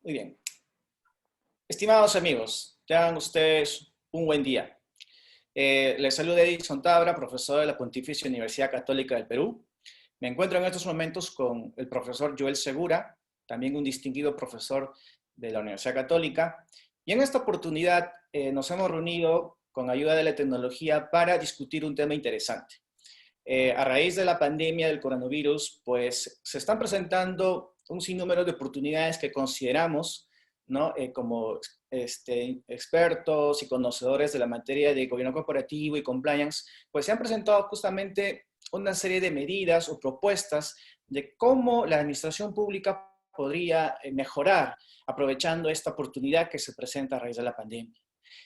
Muy bien. Estimados amigos, tengan ustedes un buen día. Les saluda Edison Tabra, profesor de la Pontificia Universidad Católica del Perú. Me encuentro en estos momentos con el profesor Joel Segura, también un distinguido profesor de la Universidad Católica. Y en esta oportunidad nos hemos reunido con ayuda de la tecnología para discutir un tema interesante. A raíz de la pandemia del coronavirus, pues se están presentando un sinnúmero de oportunidades que consideramos, ¿no? Como expertos y conocedores de la materia de gobierno corporativo y compliance, pues se han presentado justamente una serie de medidas o propuestas de cómo la administración pública podría mejorar aprovechando esta oportunidad que se presenta a raíz de la pandemia.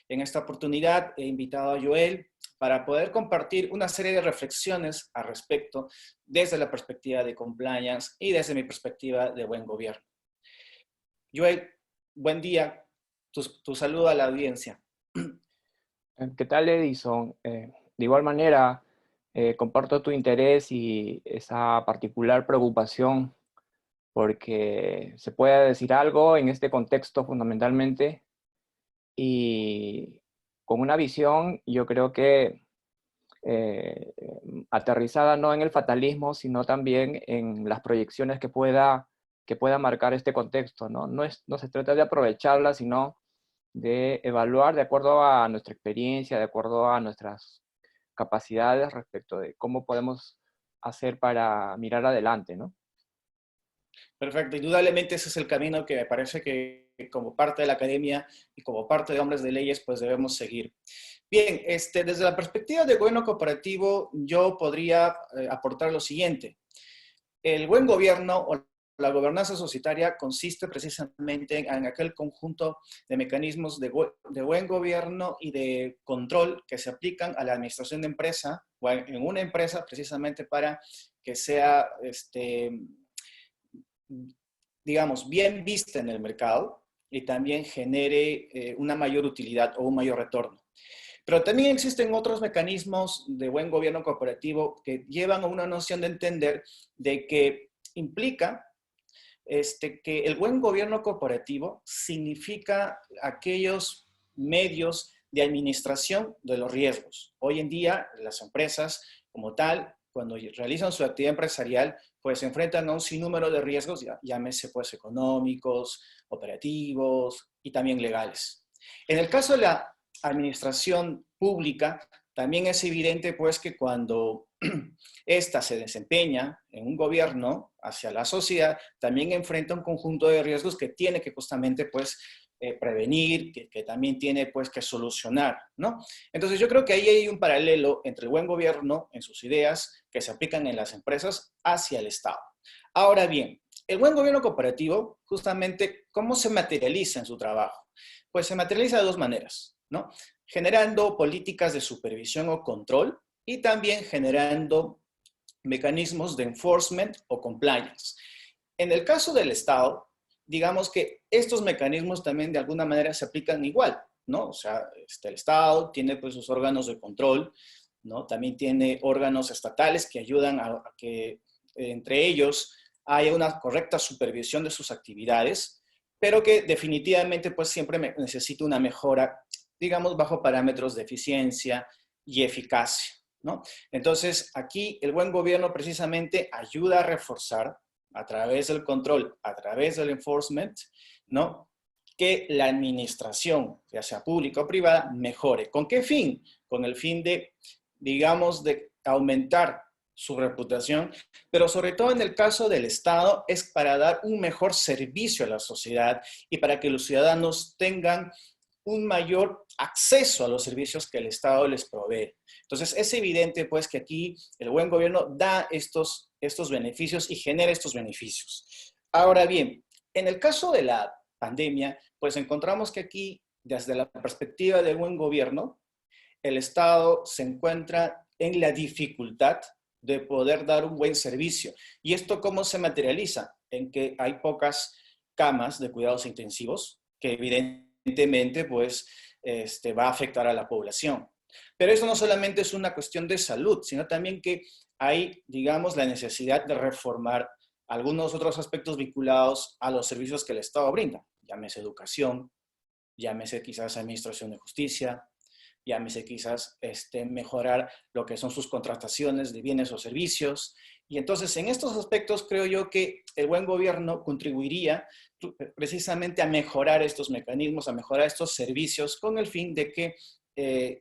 En esta oportunidad he invitado a Joel para poder compartir una serie de reflexiones al respecto desde la perspectiva de compliance y desde mi perspectiva de buen gobierno. Joel, buen día. Tu saludo a la audiencia. ¿Qué tal, Edison? De igual manera, comparto tu interés y esa particular preocupación porque se puede decir algo en este contexto fundamentalmente y con una visión, yo creo que aterrizada no en el fatalismo, sino también en las proyecciones que pueda marcar este contexto, ¿no? No se trata de aprovecharla, sino de evaluar de acuerdo a nuestra experiencia, de acuerdo a nuestras capacidades respecto de cómo podemos hacer para mirar adelante, ¿no? Perfecto, indudablemente ese es el camino que me parece que como parte de la academia y como parte de hombres de leyes, pues debemos seguir. Bien, desde la perspectiva de gobierno cooperativo, yo podría aportar lo siguiente. El buen gobierno o la gobernanza societaria consiste precisamente en aquel conjunto de mecanismos de buen gobierno y de control que se aplican a la administración de empresa o en una empresa precisamente para que sea, digamos, bien vista en el mercado y también genere una mayor utilidad o un mayor retorno. Pero también existen otros mecanismos de buen gobierno cooperativo que llevan a una noción de entender de que implica que el buen gobierno corporativo significa aquellos medios de administración de los riesgos. Hoy en día, las empresas como tal, cuando realizan su actividad empresarial, pues se enfrentan a un sinnúmero de riesgos, llámese pues económicos, operativos y también legales. En el caso de la administración pública, también es evidente pues que cuando esta se desempeña en un gobierno hacia la sociedad, también enfrenta un conjunto de riesgos que tiene que justamente pues prevenir, que también tiene pues que solucionar, ¿no? Entonces yo creo que ahí hay un paralelo entre el buen gobierno en sus ideas que se aplican en las empresas hacia el Estado. Ahora bien, el buen gobierno cooperativo, justamente, ¿cómo se materializa en su trabajo? Pues se materializa de dos maneras, ¿no? Generando políticas de supervisión o control y también generando mecanismos de enforcement o compliance. En el caso del Estado, digamos que estos mecanismos también de alguna manera se aplican igual, ¿no? O sea, el Estado tiene pues sus órganos de control, ¿no? También tiene órganos estatales que ayudan a que entre ellos haya una correcta supervisión de sus actividades, pero que definitivamente pues siempre necesita una mejora, digamos, bajo parámetros de eficiencia y eficacia, ¿no? Entonces, aquí el buen gobierno precisamente ayuda a reforzar a través del control, a través del enforcement, ¿no? Que la administración, ya sea pública o privada, mejore. ¿Con qué fin? Con el fin de, digamos, de aumentar su reputación, pero sobre todo en el caso del Estado es para dar un mejor servicio a la sociedad y para que los ciudadanos tengan un mayor acceso a los servicios que el Estado les provee. Entonces, es evidente, pues, que aquí el buen gobierno da estos beneficios y genera estos beneficios. Ahora bien, en el caso de la pandemia, pues encontramos que aquí, desde la perspectiva del buen gobierno, el Estado se encuentra en la dificultad de poder dar un buen servicio. ¿Y esto cómo se materializa? En que hay pocas camas de cuidados intensivos, que evidentemente pues, va a afectar a la población. Pero eso no solamente es una cuestión de salud, sino también que hay, digamos, la necesidad de reformar algunos otros aspectos vinculados a los servicios que el Estado brinda, llámese educación, llámese quizás administración de justicia, llámese quizás mejorar lo que son sus contrataciones de bienes o servicios. Y entonces, en estos aspectos, creo yo que el buen gobierno contribuiría precisamente a mejorar estos mecanismos, a mejorar estos servicios, con el fin de que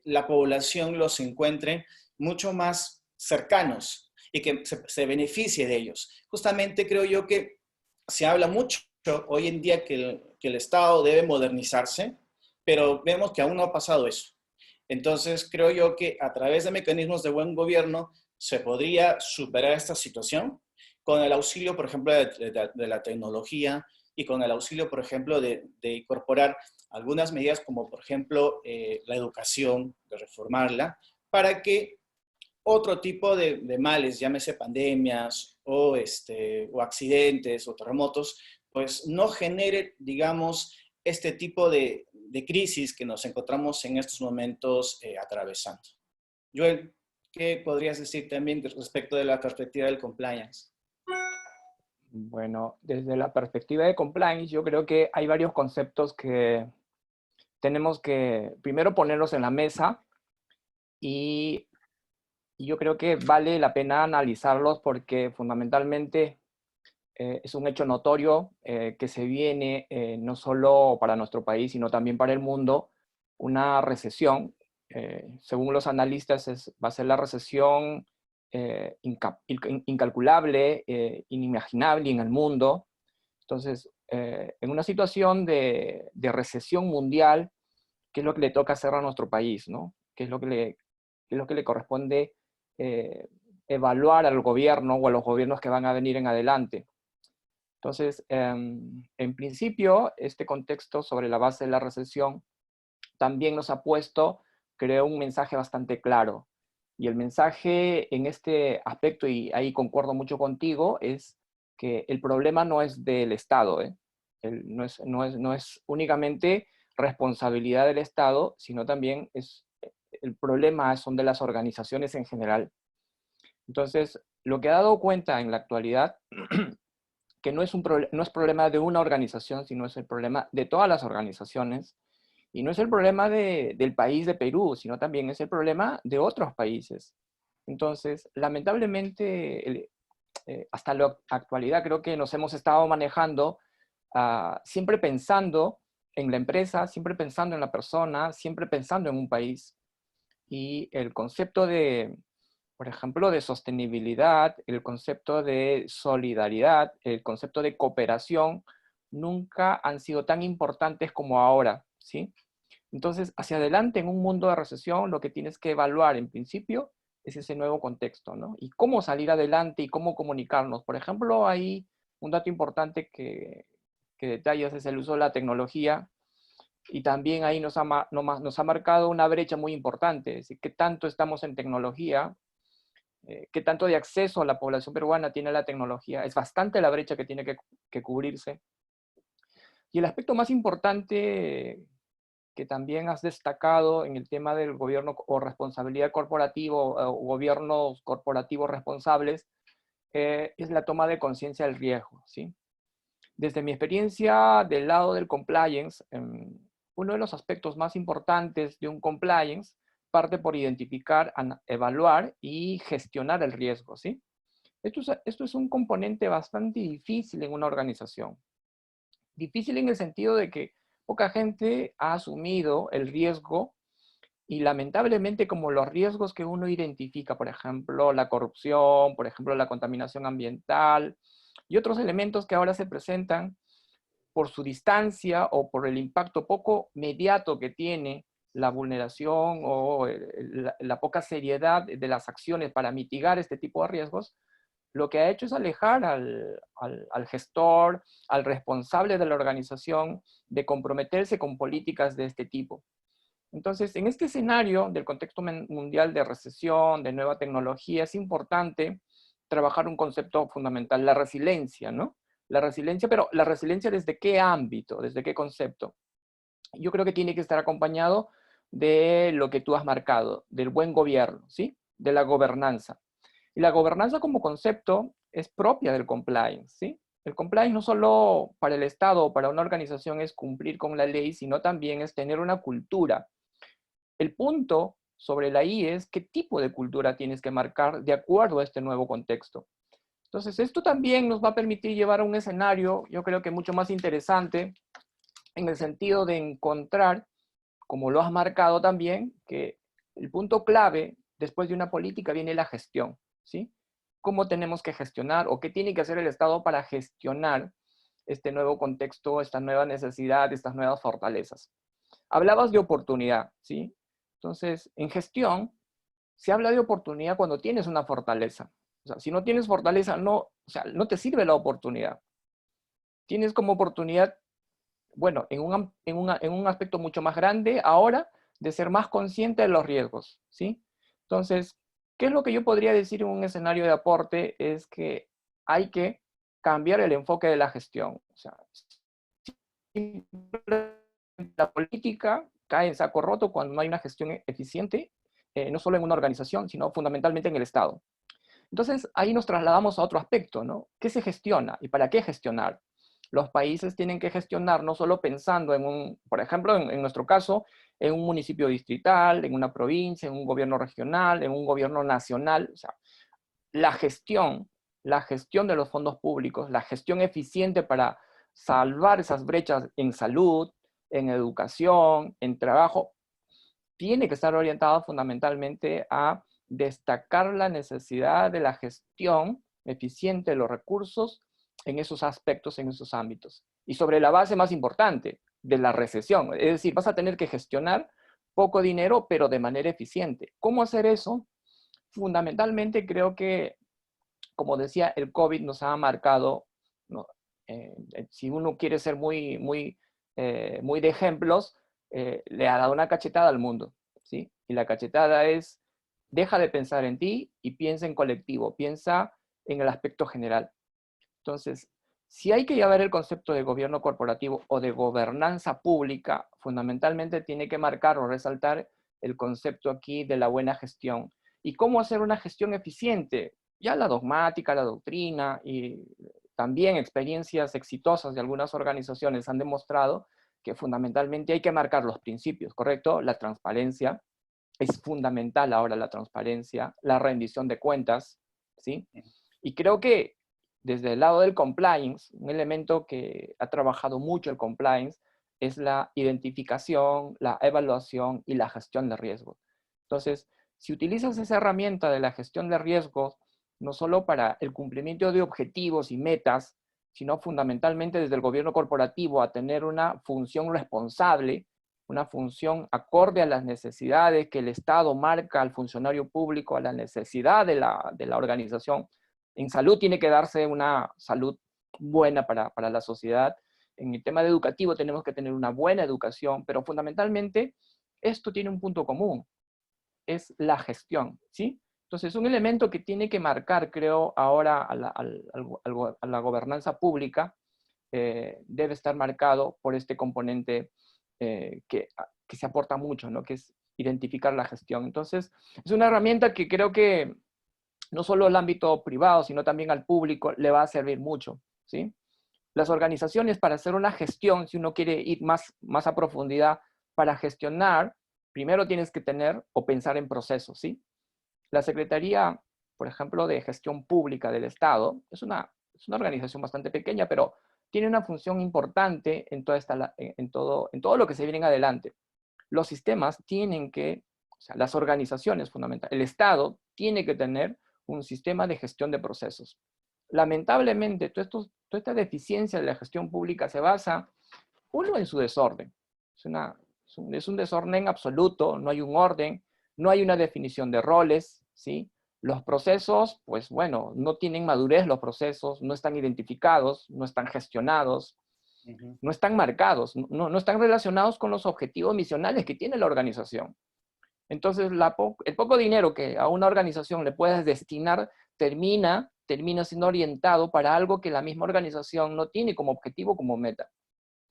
la población los encuentre mucho más cercanos y que se beneficie de ellos. Justamente creo yo que se habla mucho hoy en día que el Estado debe modernizarse, pero vemos que aún no ha pasado eso. Entonces, creo yo que a través de mecanismos de buen gobierno se podría superar esta situación con el auxilio, por ejemplo, de la tecnología y con el auxilio, por ejemplo, de incorporar algunas medidas como, por ejemplo, la educación, de reformarla, para que otro tipo de males, llámese pandemias o accidentes o terremotos, pues no genere, digamos, este tipo de crisis que nos encontramos en estos momentos atravesando. Joel, ¿qué podrías decir también respecto de la perspectiva del compliance? Bueno, desde la perspectiva de compliance, yo creo que hay varios conceptos que tenemos que primero ponerlos en la mesa y yo creo que vale la pena analizarlos porque fundamentalmente es un hecho notorio que se viene no solo para nuestro país, sino también para el mundo, una recesión. Según los analistas, va a ser la recesión incalculable, inimaginable en el mundo. Entonces, en una situación de recesión mundial, ¿qué es lo que le toca hacer a nuestro país, ¿no? ¿Qué es lo que le corresponde eh, evaluar al gobierno o a los gobiernos que van a venir en adelante? Entonces, en principio, este contexto sobre la base de la recesión también nos ha puesto, creo, un mensaje bastante claro. Y el mensaje en este aspecto, y ahí concuerdo mucho contigo, es que el problema no es del Estado, ¿eh? No es únicamente responsabilidad del Estado, sino también el problema son de las organizaciones en general. Entonces, lo que ha dado cuenta en la actualidad que no es problema de una organización, sino es el problema de todas las organizaciones. Y no es el problema del país de Perú, sino también es el problema de otros países. Entonces, lamentablemente, hasta la actualidad creo que nos hemos estado manejando siempre pensando en la empresa, siempre pensando en la persona, siempre pensando en un país. Y el concepto de, por ejemplo, de sostenibilidad, el concepto de solidaridad, el concepto de cooperación, nunca han sido tan importantes como ahora, ¿sí? Entonces, hacia adelante en un mundo de recesión, lo que tienes que evaluar en principio es ese nuevo contexto, ¿no? Y cómo salir adelante y cómo comunicarnos. Por ejemplo, hay un dato importante que detallas, es el uso de la tecnología, y también ahí nos ha marcado una brecha muy importante, es decir, qué tanto estamos en tecnología, qué tanto de acceso la población peruana tiene a la tecnología. Es bastante la brecha que tiene que cubrirse. Y el aspecto más importante que también has destacado en el tema del gobierno o responsabilidad corporativa o gobiernos corporativos responsables es la toma de conciencia del riesgo, ¿sí? Desde mi experiencia del lado del compliance, uno de los aspectos más importantes de un compliance parte por identificar, evaluar y gestionar el riesgo, ¿sí? Esto es un componente bastante difícil en una organización. Difícil en el sentido de que poca gente ha asumido el riesgo y lamentablemente como los riesgos que uno identifica, por ejemplo, la corrupción, por ejemplo, la contaminación ambiental y otros elementos que ahora se presentan por su distancia o por el impacto poco mediato que tiene la vulneración o la poca seriedad de las acciones para mitigar este tipo de riesgos, lo que ha hecho es alejar al gestor, al responsable de la organización, de comprometerse con políticas de este tipo. Entonces, en este escenario del contexto mundial de recesión, de nueva tecnología, es importante trabajar un concepto fundamental, la resiliencia, ¿no? La resiliencia, pero la resiliencia ¿desde qué ámbito? ¿Desde qué concepto? Yo creo que tiene que estar acompañado de lo que tú has marcado, del buen gobierno, ¿sí? De la gobernanza. Y la gobernanza como concepto es propia del compliance, ¿sí? El compliance no solo para el Estado o para una organización es cumplir con la ley, sino también es tener una cultura. El punto sobre la I es qué tipo de cultura tienes que marcar de acuerdo a este nuevo contexto. Entonces, esto también nos va a permitir llevar a un escenario, yo creo que mucho más interesante, en el sentido de encontrar, como lo has marcado también, que el punto clave después de una política viene la gestión, ¿sí? ¿Cómo tenemos que gestionar o qué tiene que hacer el Estado para gestionar este nuevo contexto, esta nueva necesidad, estas nuevas fortalezas? Hablabas de oportunidad, ¿sí? Entonces, en gestión se habla de oportunidad cuando tienes una fortaleza. O sea, si no tienes fortaleza, no, o sea, no te sirve la oportunidad. Tienes como oportunidad, bueno, en un aspecto mucho más grande ahora, de ser más consciente de los riesgos, ¿sí? Entonces, ¿qué es lo que yo podría decir en un escenario de aporte? Es que hay que cambiar el enfoque de la gestión. O sea, la política cae en saco roto cuando no hay una gestión eficiente, no solo en una organización, sino fundamentalmente en el Estado. Entonces, ahí nos trasladamos a otro aspecto, ¿no? ¿Qué se gestiona y para qué gestionar? Los países tienen que gestionar no solo pensando en un, por ejemplo, en nuestro caso, en un municipio distrital, en una provincia, en un gobierno regional, en un gobierno nacional. O sea, la gestión de los fondos públicos, la gestión eficiente para salvar esas brechas en salud, en educación, en trabajo, tiene que estar orientada fundamentalmente a destacar la necesidad de la gestión eficiente de los recursos en esos aspectos, en esos ámbitos. Y sobre la base más importante, de la recesión. Es decir, vas a tener que gestionar poco dinero, pero de manera eficiente. ¿Cómo hacer eso? Fundamentalmente creo que, como decía, el COVID nos ha marcado, ¿no? Si uno quiere ser muy de ejemplos, le ha dado una cachetada al mundo, ¿sí? Y la cachetada es, deja de pensar en ti y piensa en colectivo, piensa en el aspecto general. Entonces, si hay que llevar el concepto de gobierno corporativo o de gobernanza pública, fundamentalmente tiene que marcar o resaltar el concepto aquí de la buena gestión. ¿Y cómo hacer una gestión eficiente? Ya la dogmática, la doctrina y también experiencias exitosas de algunas organizaciones han demostrado que fundamentalmente hay que marcar los principios, ¿correcto? La transparencia, es fundamental ahora la transparencia, la rendición de cuentas, ¿sí? Y creo que desde el lado del compliance, un elemento que ha trabajado mucho el compliance es la identificación, la evaluación y la gestión de riesgos. Entonces, si utilizas esa herramienta de la gestión de riesgos, no solo para el cumplimiento de objetivos y metas, sino fundamentalmente desde el gobierno corporativo a tener una función responsable, una función acorde a las necesidades que el Estado marca al funcionario público, a la necesidad de la organización. En salud tiene que darse una salud buena para la sociedad. En el tema de educativo tenemos que tener una buena educación, pero fundamentalmente esto tiene un punto común, es la gestión, ¿sí? Entonces, un elemento que tiene que marcar, creo, ahora a la gobernanza pública debe estar marcado por este componente que se aporta mucho, ¿no? Que es identificar la gestión. Entonces, es una herramienta que creo que no solo al ámbito privado, sino también al público le va a servir mucho, ¿sí? Las organizaciones para hacer una gestión, si uno quiere ir más a profundidad, para gestionar, primero tienes que tener o pensar en procesos, ¿sí? La Secretaría, por ejemplo, de Gestión Pública del Estado, es una organización bastante pequeña, pero tiene una función importante en todo lo que se viene en adelante. Los sistemas tienen que, o sea, las organizaciones fundamentales, el Estado tiene que tener un sistema de gestión de procesos. Lamentablemente, toda esta deficiencia de la gestión pública se basa, uno, en su desorden. Es un desorden absoluto, no hay un orden, no hay una definición de roles, ¿sí? Los procesos, pues bueno, no tienen madurez los procesos, no están identificados, no están gestionados, no están marcados, no están relacionados con los objetivos misionales que tiene la organización. Entonces, el poco dinero que a una organización le puedes destinar termina siendo orientado para algo que la misma organización no tiene como objetivo, como meta.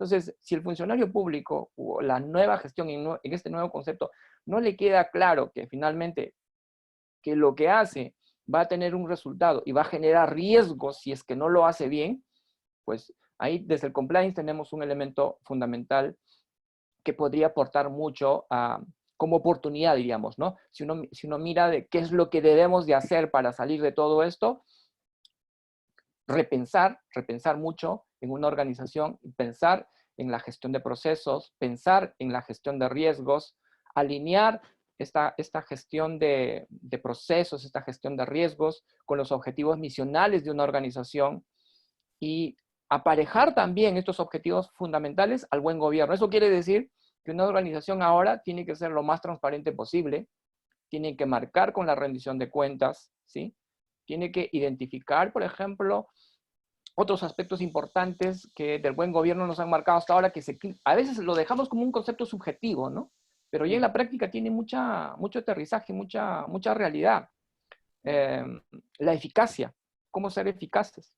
Entonces, si el funcionario público o la nueva gestión en este nuevo concepto no le queda claro que finalmente que lo que hace va a tener un resultado y va a generar riesgos si es que no lo hace bien, pues ahí desde el compliance tenemos un elemento fundamental que podría aportar mucho como oportunidad, diríamos, ¿no? Si uno mira de qué es lo que debemos de hacer para salir de todo esto, repensar mucho en una organización, pensar en la gestión de procesos, pensar en la gestión de riesgos, alinear esta gestión de procesos, esta gestión de riesgos con los objetivos misionales de una organización y aparejar también estos objetivos fundamentales al buen gobierno. Eso quiere decir que una organización ahora tiene que ser lo más transparente posible, tiene que marcar con la rendición de cuentas, ¿sí? Tiene que identificar, por ejemplo, otros aspectos importantes que del buen gobierno nos han marcado hasta ahora, que a veces lo dejamos como un concepto subjetivo, ¿no? Pero ya en la práctica tiene mucho aterrizaje, mucha realidad. La eficacia, cómo ser eficaces,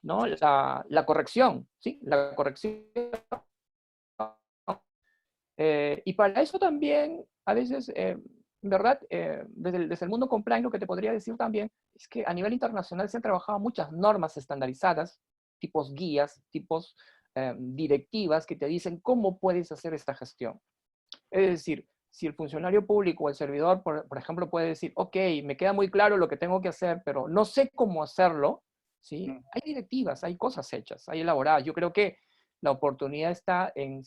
¿no? La corrección, ¿sí? La corrección. Y para eso también, a veces, en verdad, desde el mundo compliance, lo que te podría decir también es que a nivel internacional se han trabajado muchas normas estandarizadas, tipos guías, tipos directivas que te dicen cómo puedes hacer esta gestión. Es decir, si el funcionario público o el servidor, por ejemplo, puede decir, ok, me queda muy claro lo que tengo que hacer, pero no sé cómo hacerlo, ¿sí? Hay directivas, hay cosas hechas, hay elaboradas. Yo creo que la oportunidad está en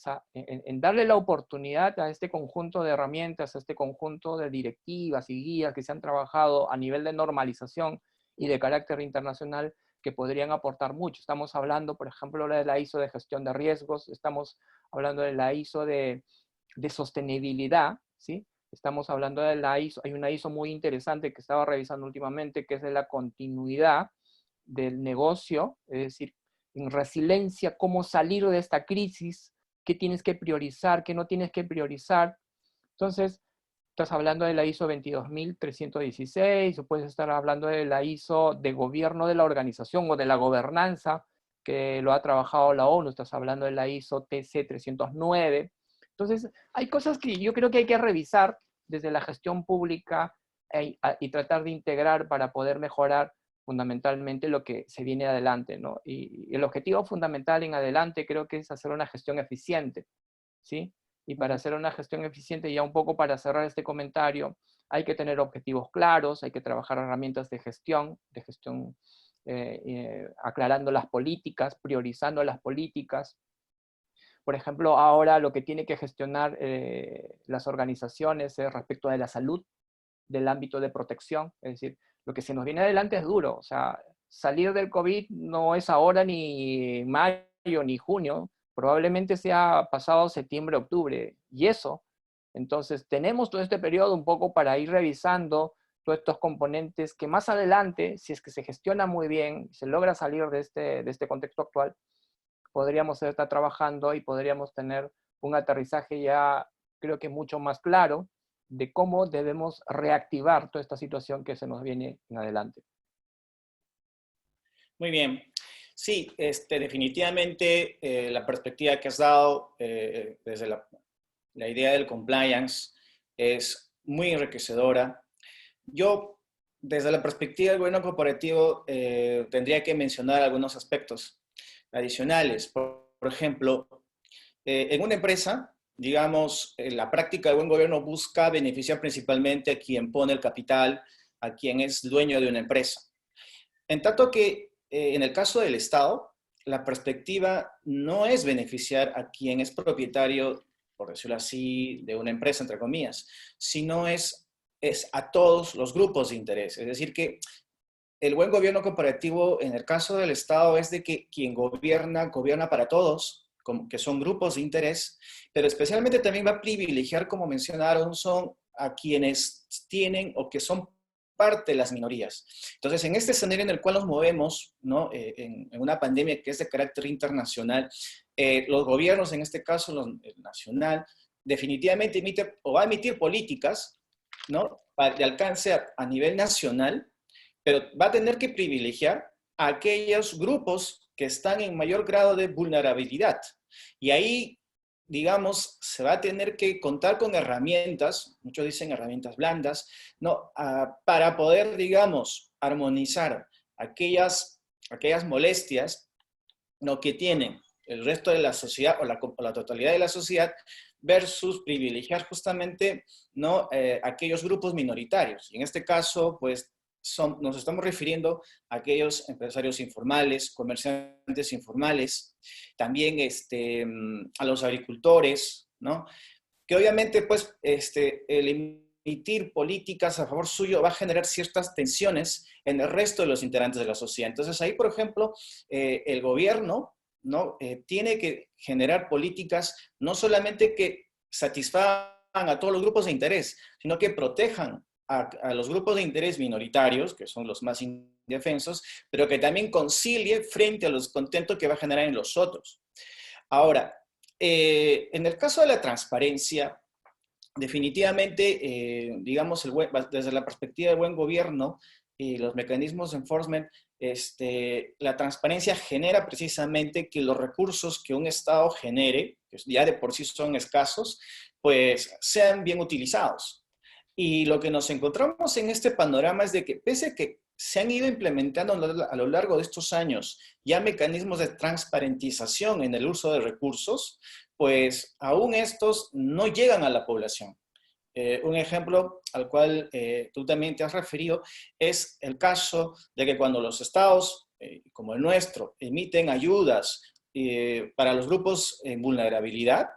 darle la oportunidad a este conjunto de herramientas, a este conjunto de directivas y guías que se han trabajado a nivel de normalización y de carácter internacional que podrían aportar mucho. Estamos hablando, por ejemplo, de la ISO de gestión de riesgos, estamos hablando de la ISO de sostenibilidad, ¿sí? Estamos hablando de la ISO, hay una ISO muy interesante que estaba revisando últimamente, que es de la continuidad del negocio, es decir, en resiliencia, cómo salir de esta crisis, qué tienes que priorizar, qué no tienes que priorizar. Entonces, estás hablando de la ISO 22316, o puedes estar hablando de la ISO de gobierno de la organización o de la gobernanza, que lo ha trabajado la ONU, estás hablando de la ISO TC 309. Entonces, hay cosas que yo creo que hay que revisar desde la gestión pública y tratar de integrar para poder mejorar fundamentalmente lo que se viene adelante, ¿no? Y el objetivo fundamental en adelante creo que es hacer una gestión eficiente, ¿sí? Y para hacer una gestión eficiente, ya un poco para cerrar este comentario, hay que tener objetivos claros, hay que trabajar herramientas de gestión aclarando las políticas, priorizando las políticas. Por ejemplo, ahora lo que tiene que gestionar las organizaciones es respecto de la salud, del ámbito de protección, es decir, lo que se nos viene adelante es duro, o sea, salir del COVID no es ahora ni mayo ni junio, probablemente sea pasado septiembre, octubre, y eso, entonces tenemos todo este periodo un poco para ir revisando todos estos componentes que más adelante, si es que se gestiona muy bien, se logra salir de este contexto actual, podríamos estar trabajando y podríamos tener un aterrizaje ya, creo que mucho más claro, de cómo debemos reactivar toda esta situación que se nos viene en adelante. Muy bien. Sí, definitivamente la perspectiva que has dado desde la idea del compliance es muy enriquecedora. Yo, desde la perspectiva del gobierno corporativo, tendría que mencionar algunos aspectos adicionales. Por ejemplo, en una empresa, digamos, la práctica del buen gobierno busca beneficiar principalmente a quien pone el capital, a quien es dueño de una empresa. En tanto que en el caso del Estado, la perspectiva no es beneficiar a quien es propietario, por decirlo así, de una empresa, entre comillas, sino es a todos los grupos de interés. Es decir, que el buen gobierno corporativo en el caso del Estado es de que quien gobierna, gobierna para todos, como que son grupos de interés, pero especialmente también va a privilegiar, como mencionaron, son a quienes tienen o que son parte de las minorías. Entonces, en este escenario en el cual nos movemos, ¿no? En una pandemia que es de carácter internacional, los gobiernos, en este caso el nacional, definitivamente emite o va a emitir políticas, ¿no? De alcance a nivel nacional, pero va a tener que privilegiar a aquellos grupos que están en mayor grado de vulnerabilidad. Y ahí, digamos, se va a tener que contar con herramientas, muchos dicen herramientas blandas, ¿no? Para poder, digamos, armonizar aquellas molestias, ¿no?, que tienen el resto de la sociedad o la totalidad de la sociedad versus privilegiar justamente, ¿no?, aquellos grupos minoritarios. Y en este caso, pues, nos estamos refiriendo a aquellos empresarios informales, comerciantes informales, también a los agricultores, ¿no? Que obviamente, pues, el emitir políticas a favor suyo va a generar ciertas tensiones en el resto de los integrantes de la sociedad. Entonces, ahí, por ejemplo, el gobierno, ¿no?, tiene que generar políticas no solamente que satisfagan a todos los grupos de interés, sino que protejan a los grupos de interés minoritarios, que son los más indefensos, pero que también concilie frente a los contentos que va a generar en los otros. Ahora, en el caso de la transparencia, definitivamente, digamos, desde la perspectiva del buen gobierno y los mecanismos de enforcement, la transparencia genera precisamente que los recursos que un Estado genere, que ya de por sí son escasos, pues sean bien utilizados. Y lo que nos encontramos en este panorama es de que, pese a que se han ido implementando a lo largo de estos años ya mecanismos de transparentización en el uso de recursos, pues aún estos no llegan a la población. Un ejemplo al cual tú también te has referido es el caso de que cuando los estados, como el nuestro, emiten ayudas para los grupos en vulnerabilidad,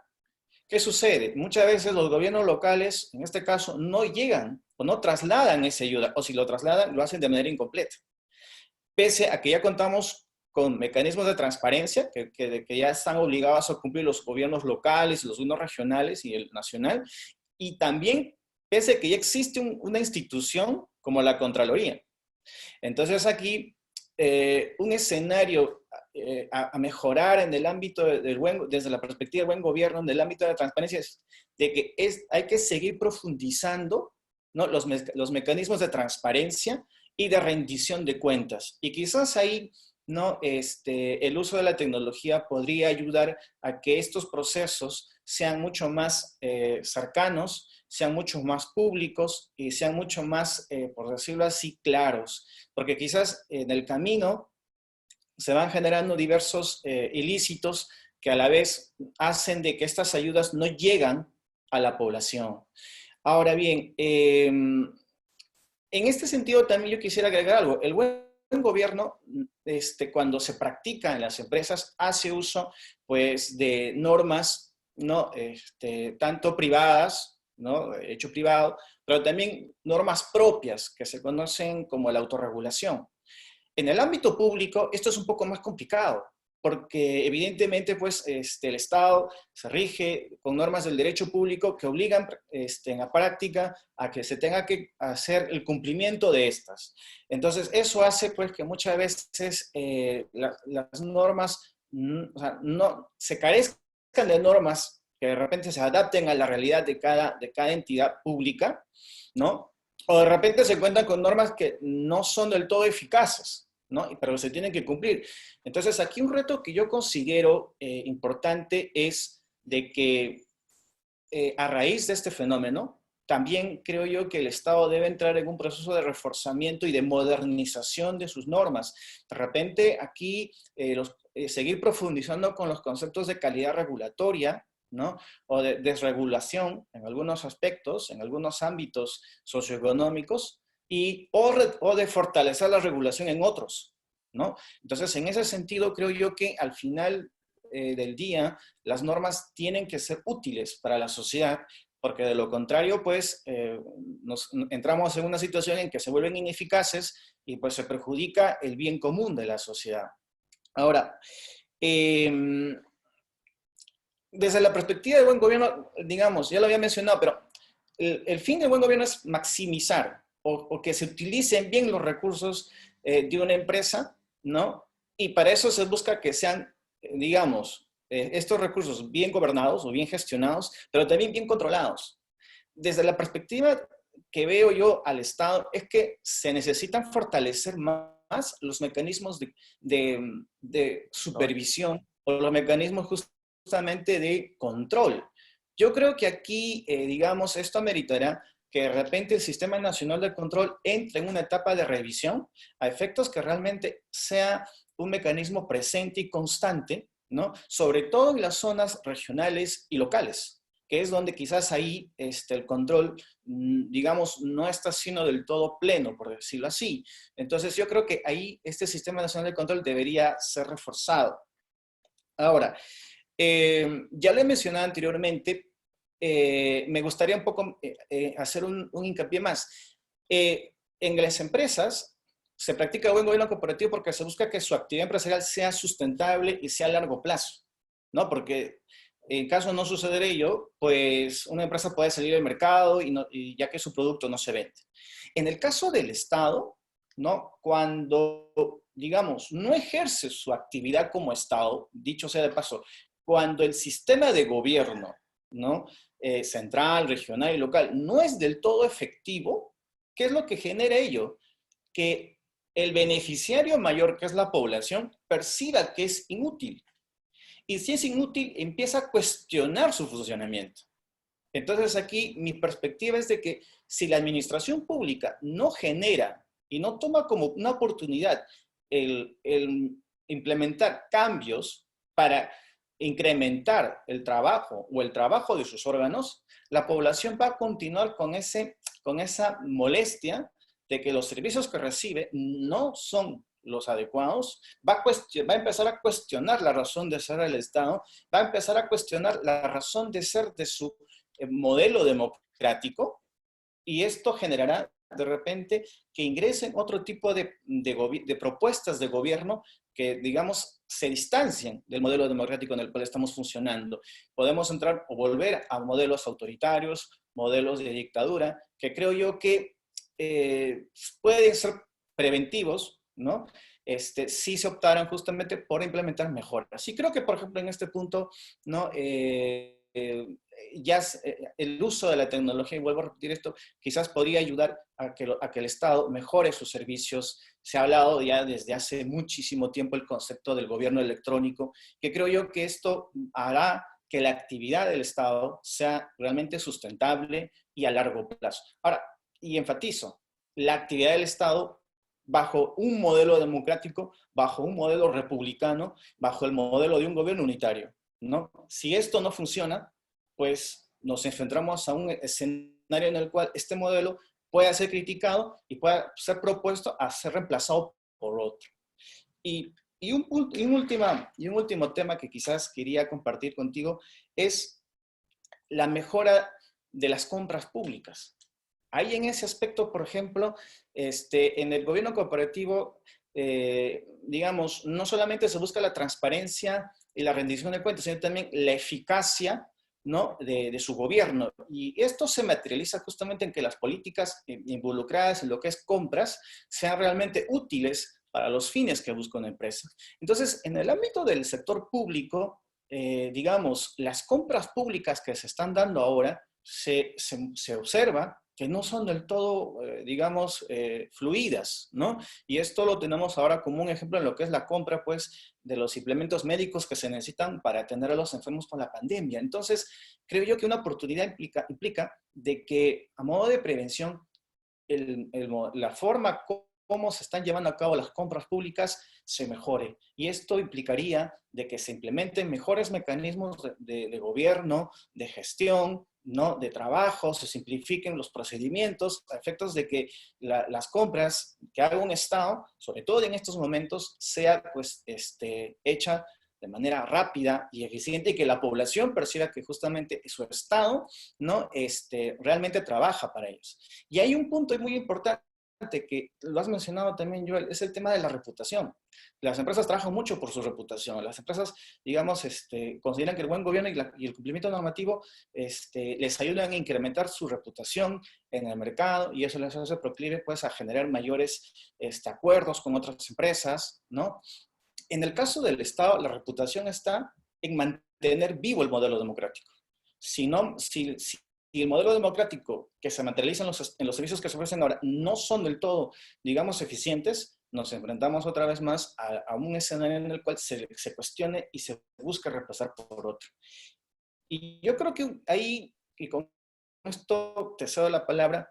¿qué sucede? Muchas veces los gobiernos locales, en este caso, no llegan o no trasladan esa ayuda, o si lo trasladan, lo hacen de manera incompleta. Pese a que ya contamos con mecanismos de transparencia que ya están obligados a cumplir los gobiernos locales, los gobiernos regionales y el nacional, y también pese a que ya existe una institución como la Contraloría. Entonces aquí, un escenario a mejorar en el ámbito desde la perspectiva del buen gobierno, en el ámbito de la transparencia, es de que hay que seguir profundizando, ¿no?, los mecanismos de transparencia y de rendición de cuentas. Y quizás ahí, ¿no?, el uso de la tecnología podría ayudar a que estos procesos sean mucho más cercanos, sean mucho más públicos y sean mucho más, por decirlo así, claros. Porque quizás en el camino se van generando diversos ilícitos que a la vez hacen de que estas ayudas no llegan a la población. Ahora bien, en este sentido también yo quisiera agregar algo. El buen gobierno, cuando se practica en las empresas, hace uso, pues, de normas, ¿no?, tanto privadas, ¿no?, hecho privado, pero también normas propias que se conocen como la autorregulación. En el ámbito público, esto es un poco más complicado, porque evidentemente, pues, el Estado se rige con normas del derecho público que obligan, en la práctica, a que se tenga que hacer el cumplimiento de estas. Entonces, eso hace, pues, que muchas veces las normas, o sea, no, se carezcan de normas que de repente se adapten a la realidad de cada entidad pública, ¿no? O de repente se cuentan con normas que no son del todo eficaces, ¿no?, pero se tienen que cumplir. Entonces, aquí un reto que yo considero importante es de que a raíz de este fenómeno, también creo yo que el Estado debe entrar en un proceso de reforzamiento y de modernización de sus normas. De repente, aquí seguir profundizando con los conceptos de calidad regulatoria, ¿no?, o de desregulación en algunos aspectos, en algunos ámbitos socioeconómicos, o de fortalecer la regulación en otros, ¿no? Entonces, en ese sentido, creo yo que al final del día, las normas tienen que ser útiles para la sociedad, porque de lo contrario, pues, entramos en una situación en que se vuelven ineficaces y pues se perjudica el bien común de la sociedad. Ahora, desde la perspectiva del buen gobierno, digamos, ya lo había mencionado, pero el fin del buen gobierno es maximizar o que se utilicen bien los recursos de una empresa, ¿no? Y para eso se busca que sean, digamos, estos recursos bien gobernados o bien gestionados, pero también bien controlados. Desde la perspectiva que veo yo al Estado es que se necesitan fortalecer más los mecanismos de supervisión o los mecanismos justamente de control. Yo creo que aquí, digamos, esto ameritará que de repente el Sistema Nacional de Control entre en una etapa de revisión a efectos que realmente sea un mecanismo presente y constante, ¿no? Sobre todo en las zonas regionales y locales, que es donde quizás ahí el control, digamos, no está siendo del todo pleno, por decirlo así. Entonces yo creo que ahí este Sistema Nacional de Control debería ser reforzado. Ahora, ya lo he mencionado anteriormente, me gustaría un poco hacer un hincapié más. En las empresas se practica buen gobierno corporativo porque se busca que su actividad empresarial sea sustentable y sea a largo plazo, ¿no? Porque en caso no suceder ello, pues una empresa puede salir del mercado y ya que su producto no se vende. En el caso del Estado, ¿no? Cuando, digamos, no ejerce su actividad como Estado, dicho sea de paso, cuando el sistema de gobierno, ¿no? Central, regional y local, no es del todo efectivo, ¿qué es lo que genera ello? Que el beneficiario mayor, que es la población, perciba que es inútil. Y si es inútil, empieza a cuestionar su funcionamiento. Entonces aquí mi perspectiva es de que si la administración pública no genera y no toma como una oportunidad el implementar cambios para incrementar el trabajo o el trabajo de sus órganos, la población va a continuar con esa molestia de que los servicios que recibe no son los adecuados, va a empezar a cuestionar la razón de ser del Estado, va a empezar a cuestionar la razón de ser de su modelo democrático, y esto generará de repente que ingresen otro tipo de propuestas de gobierno que, digamos, se distancian del modelo democrático en el cual estamos funcionando. Podemos entrar o volver a modelos autoritarios, modelos de dictadura, que creo yo que pueden ser preventivos, ¿no? Si se optaran justamente por implementar mejoras. Sí creo que, por ejemplo, en este punto, ¿no? Ya el uso de la tecnología, y vuelvo a repetir esto, quizás podría ayudar a que el Estado mejore sus servicios. Se ha hablado ya desde hace muchísimo tiempo el concepto del gobierno electrónico, que creo yo que esto hará que la actividad del Estado sea realmente sustentable y a largo plazo. Ahora, y enfatizo, la actividad del Estado bajo un modelo democrático, bajo un modelo republicano, bajo el modelo de un gobierno unitario, ¿no? Si esto no funciona, pues nos enfrentamos a un escenario en el cual este modelo pueda ser criticado y pueda ser propuesto a ser reemplazado por otro. Y un último tema que quizás quería compartir contigo es la mejora de las compras públicas. Ahí en ese aspecto, por ejemplo, en el gobierno cooperativo, digamos, no solamente se busca la transparencia y la rendición de cuentas, sino también la eficacia, ¿no? de su gobierno. Y esto se materializa justamente en que las políticas involucradas en lo que es compras sean realmente útiles para los fines que busca una empresa. Entonces, en el ámbito del sector público, digamos, las compras públicas que se están dando ahora, se observa que no son del todo, digamos, fluidas, ¿no? Y esto lo tenemos ahora como un ejemplo en lo que es la compra, pues, de los implementos médicos que se necesitan para atender a los enfermos por la pandemia. Entonces, creo yo que una oportunidad implica de que, a modo de prevención, la forma cómo se están llevando a cabo las compras públicas se mejore. Y esto implicaría de que se implementen mejores mecanismos de gobierno, de gestión, ¿no? de trabajo, se simplifiquen los procedimientos a efectos de que las compras que haga un Estado, sobre todo en estos momentos, sea pues, hecha de manera rápida y eficiente y que la población perciba que justamente su Estado, ¿no? realmente trabaja para ellos. Y hay un punto muy importante que lo has mencionado también, Joel, es el tema de la reputación. Las empresas trabajan mucho por su reputación. Las empresas, digamos, consideran que el buen gobierno y el cumplimiento normativo les ayudan a incrementar su reputación en el mercado y eso les hace proclive pues, a generar mayores acuerdos con otras empresas, ¿no? En el caso del Estado, la reputación está en mantener vivo el modelo democrático. Si el modelo democrático que se materializa en los servicios que se ofrecen ahora no son del todo, digamos, eficientes, nos enfrentamos otra vez más a un escenario en el cual se cuestione y se busca reemplazar por otro. Y yo creo que ahí, y con esto te cedo la palabra,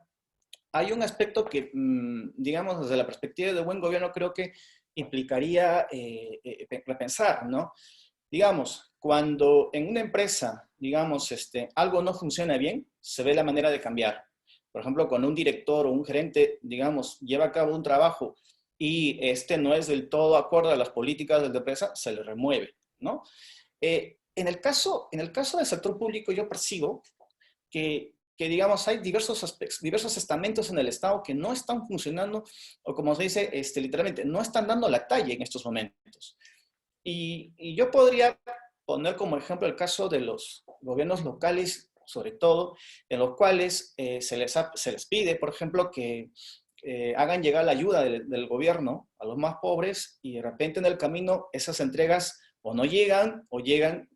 hay un aspecto que, digamos, desde la perspectiva de buen gobierno, creo que implicaría repensar, ¿no? Digamos, cuando en una empresa, digamos, algo no funciona bien, se ve la manera de cambiar. Por ejemplo, cuando un director o un gerente, digamos, lleva a cabo un trabajo y este no es del todo acorde a las políticas de la empresa, se le remueve, ¿no? En el caso del sector público, yo percibo que digamos, hay diversos aspectos, diversos estamentos en el Estado que no están funcionando, o como se dice, literalmente, no están dando la talla en estos momentos. Y yo podría poner como ejemplo el caso de los gobiernos locales, sobre todo, en los cuales se les pide, por ejemplo, que hagan llegar la ayuda del gobierno a los más pobres y de repente en el camino esas entregas o llegan,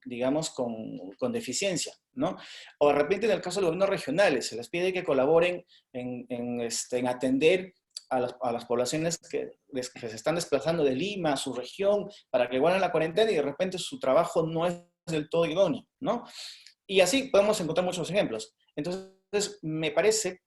digamos, con deficiencia, ¿no? O de repente en el caso de los gobiernos regionales, se les pide que colaboren en atender a las poblaciones que se están desplazando de Lima a su región para que guarden la cuarentena y de repente su trabajo no es del todo idóneo, ¿no? Y así podemos encontrar muchos ejemplos. Entonces, me parece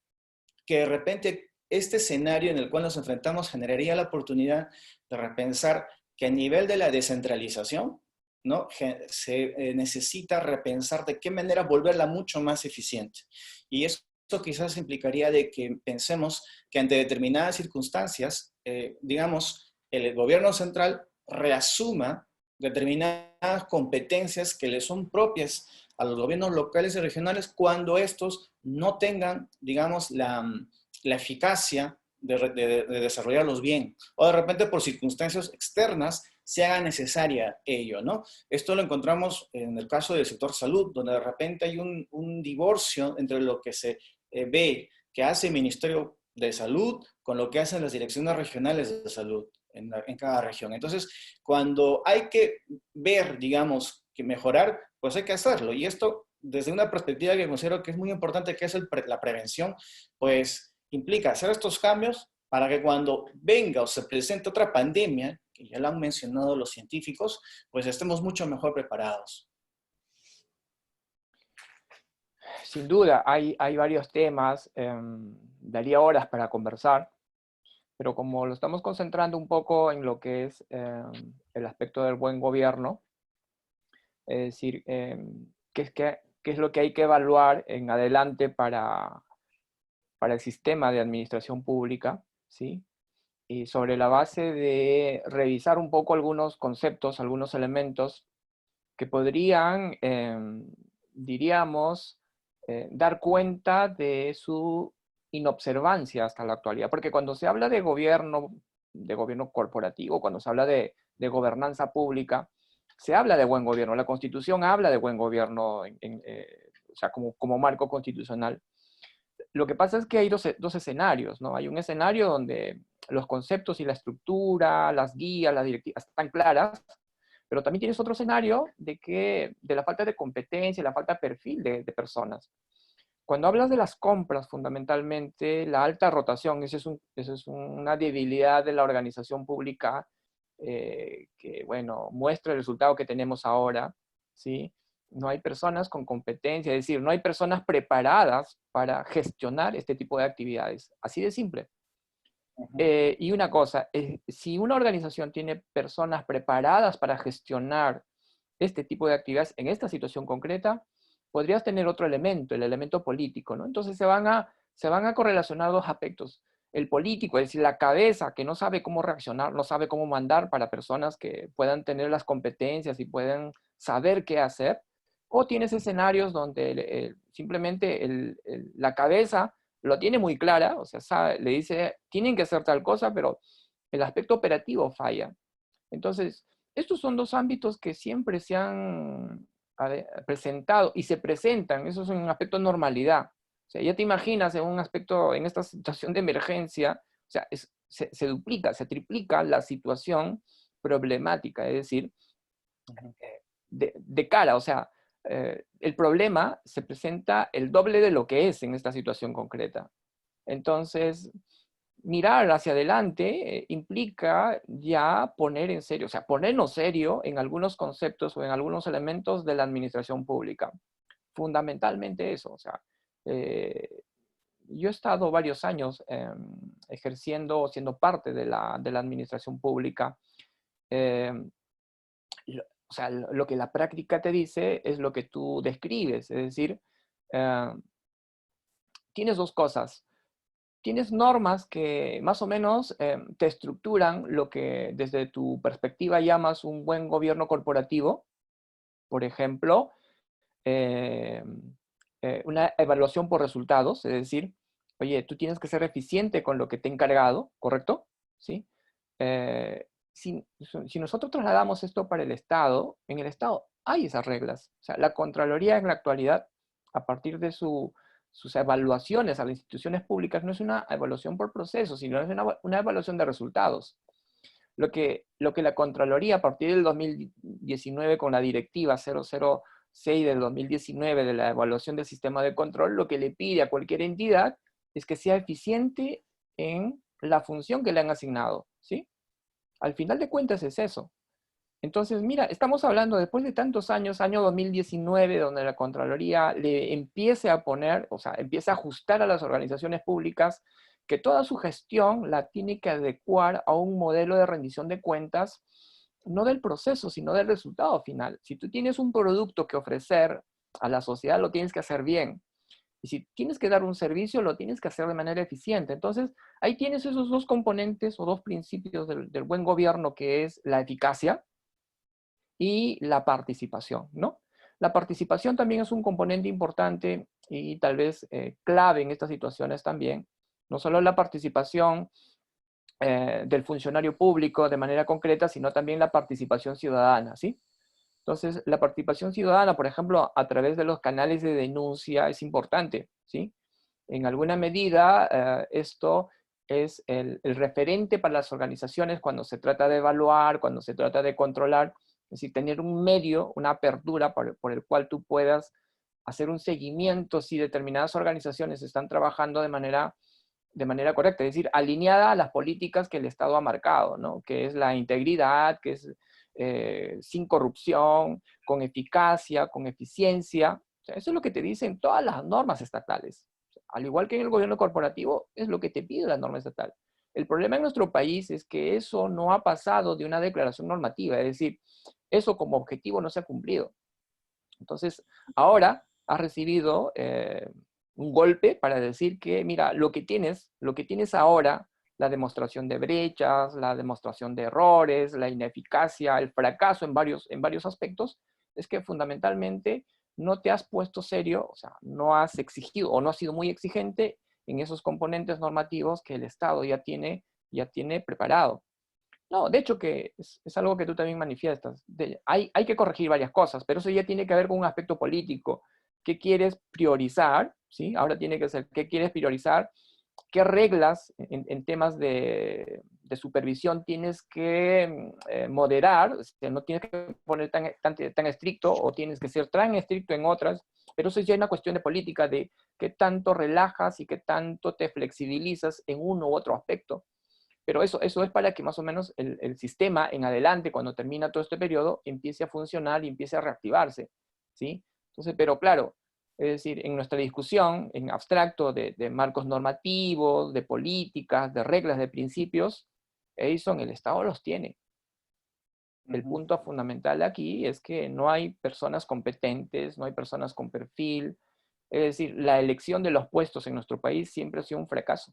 que de repente este escenario en el cual nos enfrentamos generaría la oportunidad de repensar que a nivel de la descentralización, ¿no? Se necesita repensar de qué manera volverla mucho más eficiente. Y eso quizás implicaría de que pensemos que ante determinadas circunstancias, digamos, el gobierno central reasuma determinadas competencias que le son propias a los gobiernos locales y regionales cuando estos no tengan, digamos, la eficacia de desarrollarlos bien, o de repente por circunstancias externas se haga necesaria ello, ¿no? Esto lo encontramos en el caso del sector salud, donde de repente hay un divorcio entre lo que se ve que hace el Ministerio de Salud con lo que hacen las direcciones regionales de salud en cada región. Entonces, cuando hay que ver, digamos, que mejorar, pues hay que hacerlo. Y esto, desde una perspectiva que considero que es muy importante, que es la prevención, pues implica hacer estos cambios para que cuando venga o se presente otra pandemia, que ya lo han mencionado los científicos, pues estemos mucho mejor preparados. Sin duda, hay varios temas, daría horas para conversar, pero como lo estamos concentrando un poco en lo que es el aspecto del buen gobierno, es decir, qué es lo que hay que evaluar en adelante para el sistema de administración pública, ¿sí? Y sobre la base de revisar un poco algunos conceptos, algunos elementos que podrían, diríamos, dar cuenta de su inobservancia hasta la actualidad. Porque cuando se habla de gobierno corporativo, cuando se habla de gobernanza pública, se habla de buen gobierno. La Constitución habla de buen gobierno, o sea, como marco constitucional. Lo que pasa es que hay dos escenarios, ¿no? Hay un escenario donde los conceptos y la estructura, las guías, las directivas están claras, pero también tienes otro escenario de la falta de competencia, la falta de perfil de personas. Cuando hablas de las compras, fundamentalmente, la alta rotación, esa es una debilidad de la organización pública que, bueno, muestra el resultado que tenemos ahora, ¿sí? No hay personas con competencia, es decir, no hay personas preparadas para gestionar este tipo de actividades. Así de simple. Y una cosa, si una organización tiene personas preparadas para gestionar este tipo de actividades en esta situación concreta, podrías tener otro elemento, el elemento político, ¿no? Entonces se van a correlacionar dos aspectos. El político, es decir, la cabeza que no sabe cómo reaccionar, no sabe cómo mandar para personas que puedan tener las competencias y puedan saber qué hacer, o tienes escenarios donde simplemente la cabeza lo tiene muy clara, o sea, le dice, tienen que hacer tal cosa, pero el aspecto operativo falla. Entonces, estos son dos ámbitos que siempre se han presentado y se presentan, eso es un aspecto de normalidad. O sea, ya te imaginas en un aspecto, en esta situación de emergencia, o sea, se duplica, se triplica la situación problemática, es decir, de cara, o sea, el problema se presenta el doble de lo que es en esta situación concreta. Entonces, mirar hacia adelante implica ya poner en serio, o sea, ponernos serio en algunos conceptos o en algunos elementos de la administración pública. Fundamentalmente eso, o sea, eh, yo he estado varios años ejerciendo, siendo parte de la administración pública. Eh, o sea, lo que la práctica te dice es lo que tú describes, es decir, eh, tienes dos cosas. Tienes normas que más o menos te estructuran lo que desde tu perspectiva llamas un buen gobierno corporativo. Por ejemplo, eh, una evaluación por resultados, es decir, oye, tú tienes que ser eficiente con lo que te he encargado, ¿correcto? ¿Sí? Si nosotros trasladamos esto para el Estado, en el Estado hay esas reglas. O sea, la Contraloría en la actualidad, a partir de sus evaluaciones a las instituciones públicas, no es una evaluación por procesos, sino es una evaluación de resultados. Lo que la Contraloría, a partir del 2019, con la directiva 006 del 2019 de la evaluación del sistema de control, lo que le pide a cualquier entidad es que sea eficiente en la función que le han asignado, ¿sí? Al final de cuentas es eso. Entonces, mira, estamos hablando después de tantos años, año 2019, donde la Contraloría le empiece a poner, o sea, empieza a ajustar a las organizaciones públicas que toda su gestión la tiene que adecuar a un modelo de rendición de cuentas, no del proceso, sino del resultado final. Si tú tienes un producto que ofrecer a la sociedad, lo tienes que hacer bien. Y si tienes que dar un servicio, lo tienes que hacer de manera eficiente. Entonces, ahí tienes esos dos componentes o dos principios del buen gobierno, que es la eficacia y la participación, ¿no? La participación también es un componente importante y tal vez clave en estas situaciones también. No solo la participación del funcionario público de manera concreta, sino también la participación ciudadana, ¿sí? Entonces, la participación ciudadana, por ejemplo, a través de los canales de denuncia es importante, ¿sí? En alguna medida, esto es el referente para las organizaciones cuando se trata de evaluar, cuando se trata de controlar, es decir, tener un medio, una apertura por el cual tú puedas hacer un seguimiento si determinadas organizaciones están trabajando de manera correcta, es decir, alineada a las políticas que el Estado ha marcado, ¿no? Que es la integridad, que es sin corrupción, con eficacia, con eficiencia. O sea, eso es lo que te dicen todas las normas estatales. Al igual que en el gobierno corporativo, es lo que te pide la norma estatal. El problema en nuestro país es que eso no ha pasado de una declaración normativa, es decir, eso como objetivo no se ha cumplido. Entonces, ahora has recibido un golpe para decir que, mira, lo que tienes ahora, la demostración de brechas, la demostración de errores, la ineficacia, el fracaso en varios aspectos, es que fundamentalmente no te has puesto serio, o sea, no has exigido o no has sido muy exigente en esos componentes normativos que el Estado ya tiene preparado. No, de hecho que es algo que tú también manifiestas. Hay que corregir varias cosas, pero eso ya tiene que ver con un aspecto político. ¿Qué quieres priorizar? ¿Sí? Ahora tiene que ser, ¿qué quieres priorizar? ¿Qué reglas en temas de supervisión tienes que moderar? O sea, no tienes que poner tan estricto o tienes que ser tan estricto en otras, pero eso ya es una cuestión de política, de qué tanto relajas y qué tanto te flexibilizas en uno u otro aspecto. Pero eso es para que más o menos el sistema en adelante, cuando termina todo este periodo, empiece a funcionar y empiece a reactivarse, ¿sí? Entonces, pero claro, es decir, en nuestra discusión, en abstracto de marcos normativos, de políticas, de reglas, de principios, Edison, el Estado los tiene. El punto fundamental aquí es que no hay personas competentes, no hay personas con perfil. Es decir, la elección de los puestos en nuestro país siempre ha sido un fracaso.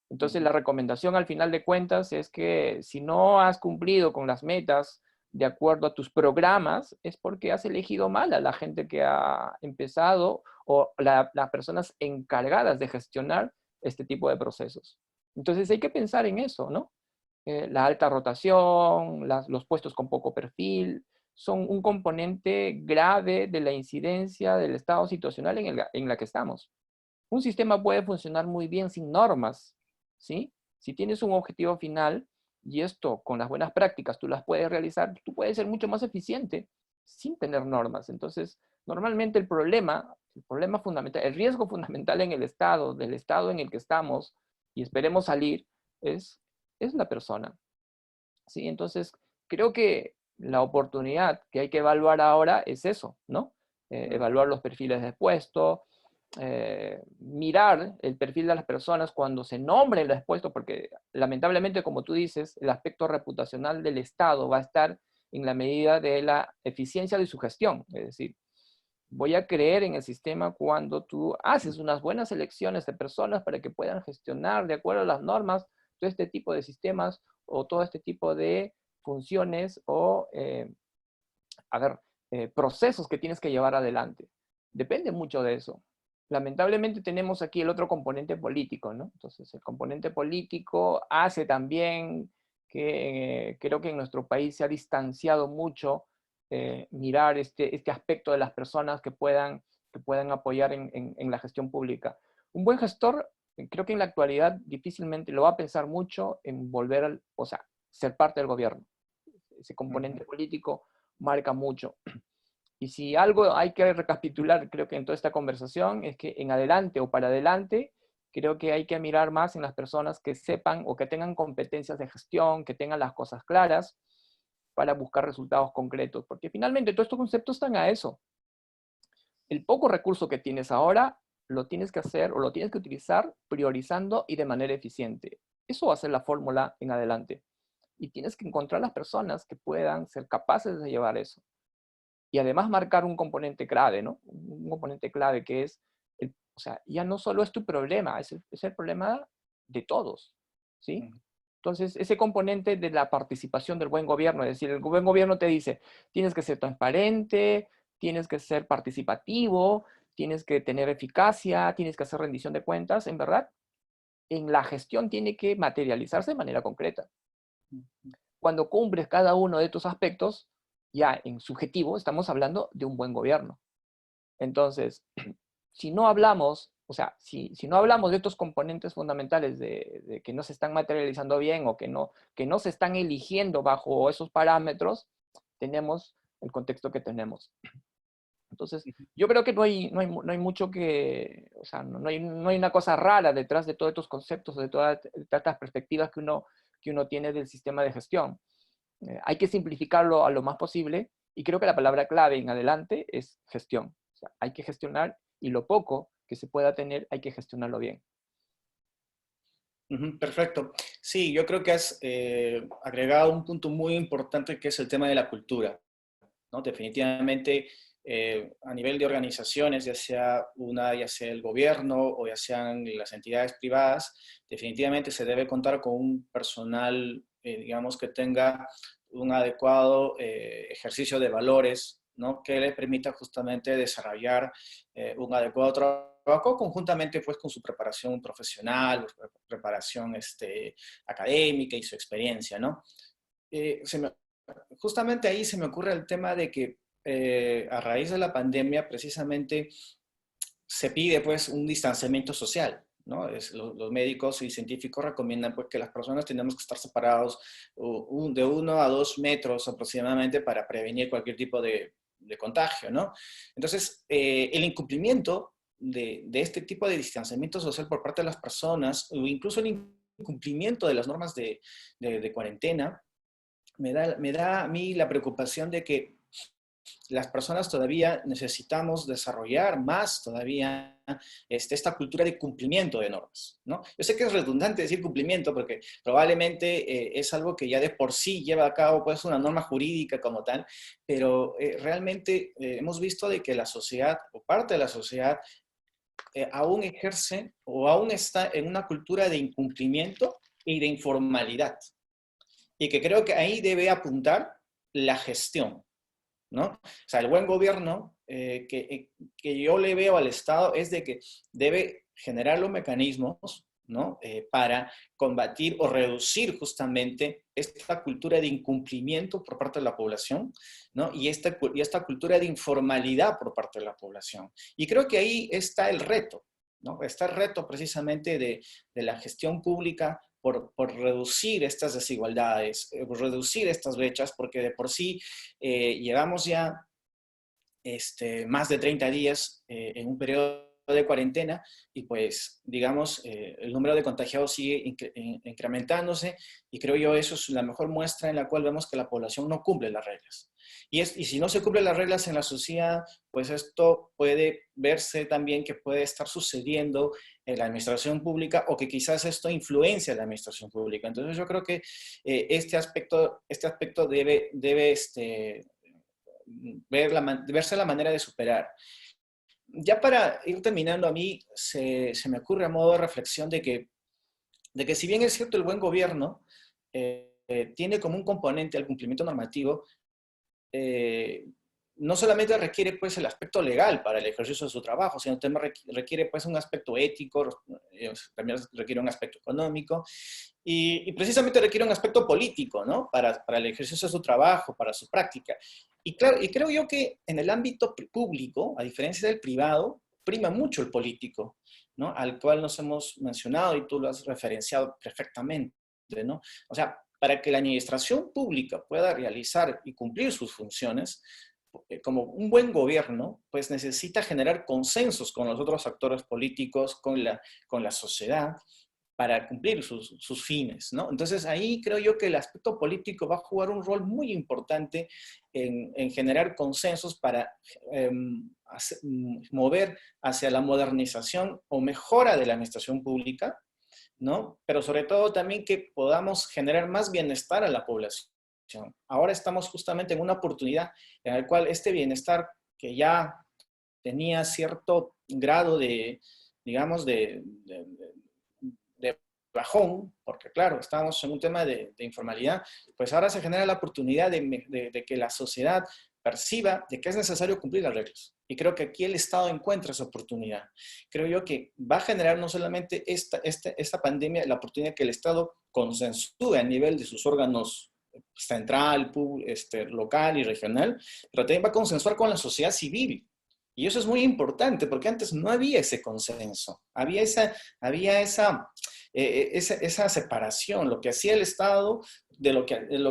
Entonces, la recomendación al final de cuentas es que si no has cumplido con las metas de acuerdo a tus programas, es porque has elegido mal a la gente que ha empezado o las personas encargadas de gestionar este tipo de procesos. Entonces, hay que pensar en eso, ¿no? La alta rotación, los puestos con poco perfil, son un componente grave de la incidencia del estado situacional en la que estamos. Un sistema puede funcionar muy bien sin normas, ¿sí? Si tienes un objetivo final y esto con las buenas prácticas tú las puedes realizar, tú puedes ser mucho más eficiente sin tener normas. Entonces, normalmente el problema fundamental, el riesgo fundamental en el Estado, del Estado en el que estamos, y esperemos salir, es la persona. ¿Sí? Entonces, creo que la oportunidad que hay que evaluar ahora es eso, ¿no? Evaluar los perfiles de puesto, mirar el perfil de las personas cuando se nombren los puestos, porque lamentablemente, como tú dices, el aspecto reputacional del Estado va a estar en la medida de la eficiencia de su gestión. Es decir, voy a creer en el sistema cuando tú haces unas buenas elecciones de personas para que puedan gestionar de acuerdo a las normas todo este tipo de sistemas o todo este tipo de funciones o, procesos que tienes que llevar adelante. Depende mucho de eso. Lamentablemente tenemos aquí el otro componente político, ¿no? Entonces, el componente político hace también que creo que en nuestro país se ha distanciado mucho mirar este aspecto de las personas que puedan apoyar en la gestión pública. Un buen gestor, creo que en la actualidad difícilmente lo va a pensar mucho en volver, o sea, ser parte del gobierno. Ese componente político marca mucho. Y si algo hay que recapitular, creo que en toda esta conversación, es que en adelante o para adelante, creo que hay que mirar más en las personas que sepan o que tengan competencias de gestión, que tengan las cosas claras para buscar resultados concretos. Porque finalmente todos estos conceptos están a eso. El poco recurso que tienes ahora, lo tienes que hacer o lo tienes que utilizar priorizando y de manera eficiente. Eso va a ser la fórmula en adelante. Y tienes que encontrar las personas que puedan ser capaces de llevar eso. Y además marcar un componente clave, ¿no? Un componente clave que es, o sea, ya no solo es tu problema, es el problema de todos, ¿sí? Entonces, ese componente de la participación del buen gobierno, es decir, el buen gobierno te dice, tienes que ser transparente, tienes que ser participativo, tienes que tener eficacia, tienes que hacer rendición de cuentas, en verdad, en la gestión tiene que materializarse de manera concreta. Cuando cumples cada uno de estos aspectos, ya en subjetivo estamos hablando de un buen gobierno. Entonces, si no hablamos, o sea, si no hablamos de estos componentes fundamentales de que no se están materializando bien o que no se están eligiendo bajo esos parámetros, tenemos el contexto que tenemos. Entonces, yo creo que no hay mucho que, o sea, no hay una cosa rara detrás de todos estos conceptos, de todas estas perspectivas que uno tiene del sistema de gestión. Hay que simplificarlo a lo más posible y creo que la palabra clave en adelante es gestión. O sea, hay que gestionar y lo poco que se pueda tener hay que gestionarlo bien. Perfecto. Sí, yo creo que has agregado un punto muy importante que es el tema de la cultura, ¿no? Definitivamente, a nivel de organizaciones, ya sea el gobierno o ya sean las entidades privadas, definitivamente se debe contar con un personal, digamos, que tenga un adecuado ejercicio de valores, ¿no? Que le permita justamente desarrollar un adecuado trabajo conjuntamente pues con su preparación profesional, preparación académica y su experiencia, ¿no? Eh, se me, Justamente ahí se me ocurre el tema de que a raíz de la pandemia precisamente se pide pues un distanciamiento social, ¿no? Los médicos y científicos recomiendan pues que las personas tenemos que estar separados de 1 a 2 metros aproximadamente para prevenir cualquier tipo de contagio, ¿no? Entonces, el incumplimiento de este tipo de distanciamiento social por parte de las personas o incluso el incumplimiento de las normas de cuarentena me da a mí la preocupación de que las personas todavía necesitamos desarrollar más todavía esta cultura de cumplimiento de normas, ¿no? Yo sé que es redundante decir cumplimiento porque probablemente es algo que ya de por sí lleva a cabo pues una norma jurídica como tal, pero realmente hemos visto de que la sociedad o parte de la sociedad aún ejerce o aún está en una cultura de incumplimiento y de informalidad. Y que creo que ahí debe apuntar la gestión, ¿no? O sea, el buen gobierno que yo le veo al Estado es de que debe generar los mecanismos, ¿no? Para combatir o reducir justamente esta cultura de incumplimiento por parte de la población, ¿no? Y esta cultura de informalidad por parte de la población. Y creo que ahí está el reto, ¿no? Está el reto precisamente de la gestión pública por reducir estas desigualdades, por reducir estas brechas, porque de por sí llevamos ya más de 30 días en un periodo de cuarentena y pues, digamos, el número de contagiados sigue incrementándose y creo yo eso es la mejor muestra en la cual vemos que la población no cumple las reglas. Y si no se cumplen las reglas en la sociedad, pues esto puede verse también que puede estar sucediendo en la administración pública o que quizás esto influencia a la administración pública. Entonces yo creo que este aspecto debe verse la manera de superar. Ya para ir terminando, a mí se me ocurre a modo de reflexión de que si bien es cierto el buen gobierno tiene como un componente al cumplimiento normativo, no solamente requiere pues el aspecto legal para el ejercicio de su trabajo, sino también requiere pues un aspecto ético, también requiere un aspecto económico y precisamente requiere un aspecto político, ¿no? Para el ejercicio de su trabajo, para su práctica. Y, claro, y creo yo que en el ámbito público, a diferencia del privado, prima mucho el político, ¿no? Al cual nos hemos mencionado y tú lo has referenciado perfectamente, ¿no? O sea, para que la administración pública pueda realizar y cumplir sus funciones, como un buen gobierno, pues necesita generar consensos con los otros actores políticos, con la sociedad, para cumplir sus fines, ¿no? Entonces ahí creo yo que el aspecto político va a jugar un rol muy importante en generar consensos para mover hacia la modernización o mejora de la administración pública, ¿no? Pero sobre todo también que podamos generar más bienestar a la población. Ahora estamos justamente en una oportunidad en la cual este bienestar que ya tenía cierto grado de, digamos, de bajón, porque claro, estábamos en un tema de informalidad, pues ahora se genera la oportunidad de que la sociedad perciba de que es necesario cumplir las reglas. Y creo que aquí el Estado encuentra esa oportunidad. Creo yo que va a generar no solamente esta pandemia, la oportunidad que el Estado consensúe a nivel de sus órganos central, local y regional, pero también va a consensuar con la sociedad civil. Y eso es muy importante, porque antes no había ese consenso, había esa separación, lo que hacía el Estado de lo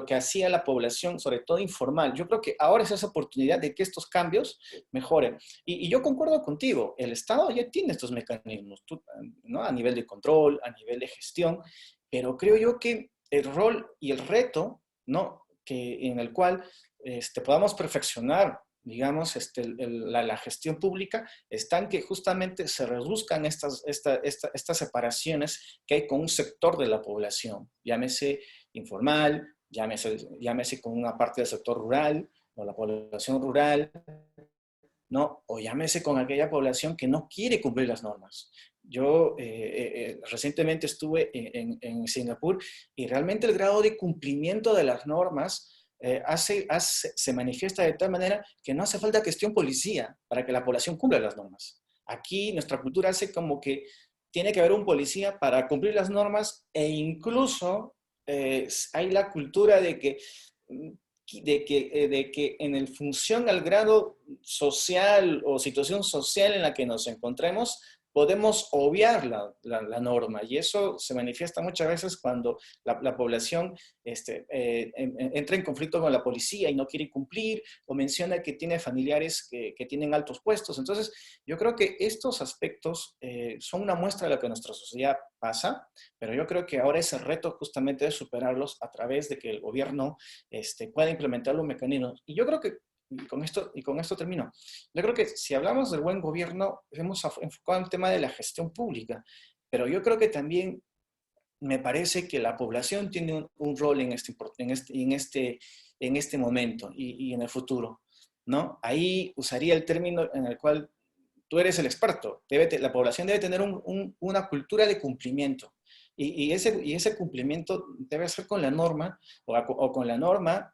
que hacía la población, sobre todo informal. Yo creo que ahora es esa oportunidad de que estos cambios mejoren. Y yo concuerdo contigo, el Estado ya tiene estos mecanismos, ¿no? A nivel de control, a nivel de gestión, pero creo yo que el rol y el reto, ¿no? En el cual podamos perfeccionar, digamos, la gestión pública, está en que justamente se reduzcan estas separaciones que hay con un sector de la población, llámese informal, llámese con una parte del sector rural, o la población rural, ¿no? O llámese con aquella población que no quiere cumplir las normas. Yo recientemente estuve en Singapur y realmente el grado de cumplimiento de las normas se manifiesta de tal manera que no hace falta gestión policía para que la población cumpla las normas. Aquí nuestra cultura hace como que tiene que haber un policía para cumplir las normas e incluso hay la cultura de que en el función al grado social o situación social en la que nos encontremos, podemos obviar la norma y eso se manifiesta muchas veces cuando la población entra en conflicto con la policía y no quiere cumplir o menciona que tiene familiares que tienen altos puestos. Entonces, yo creo que estos aspectos son una muestra de lo que nuestra sociedad pasa, pero yo creo que ahora ese reto justamente es superarlos a través de que el gobierno pueda implementar los mecanismos. Y yo creo que y con esto termino. Yo creo que si hablamos del buen gobierno, hemos enfocado en el tema de la gestión pública, pero yo creo que también me parece que la población tiene un rol en este momento y en el futuro, ¿no? Ahí usaría el término en el cual tú eres el experto. La población debe tener una cultura de cumplimiento. Y ese cumplimiento debe ser con la norma, o con la norma,